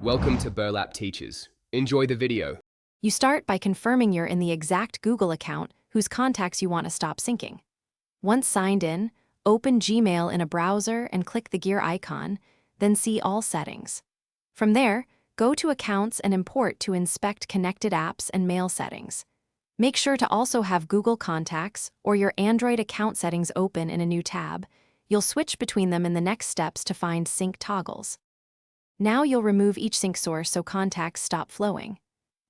Welcome to Burlap Teachers. Enjoy the video. You start by confirming you're in the exact Google account whose contacts you want to stop syncing. Once signed in, open Gmail in a browser and click the gear icon, then see All Settings. From there, go to Accounts and Import to inspect connected apps and mail settings. Make sure to also have Google Contacts or your Android account settings open in a new tab. You'll switch between them in the next steps to find sync toggles. Now you'll remove each sync source so contacts stop flowing.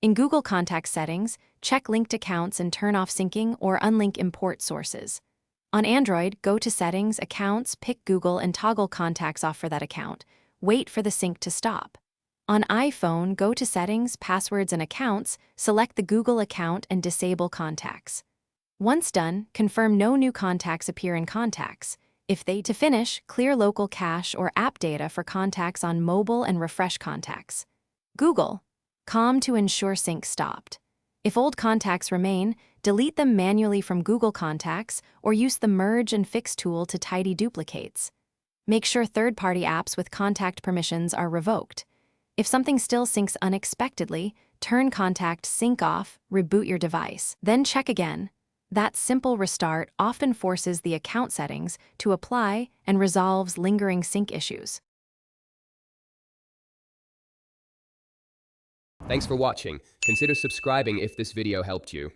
In Google Contacts settings, check linked accounts and turn off syncing or unlink import sources. On Android, go to Settings, Accounts, pick Google and toggle contacts off for that account. Wait for the sync to stop. On iPhone, go to Settings, Passwords and Accounts, select the Google account and disable contacts. Once done, confirm no new contacts appear in Contacts. To finish, clear local cache or app data for contacts on mobile and refresh contacts. Google.com to ensure sync stopped. If old contacts remain, delete them manually from Google Contacts or use the Merge and Fix tool to tidy duplicates. Make sure third-party apps with contact permissions are revoked. If something still syncs unexpectedly, turn Contact Sync off, reboot your device. Then check again. That simple restart often forces the account settings to apply and resolves lingering sync issues. Thanks for watching. Consider subscribing if this video helped you.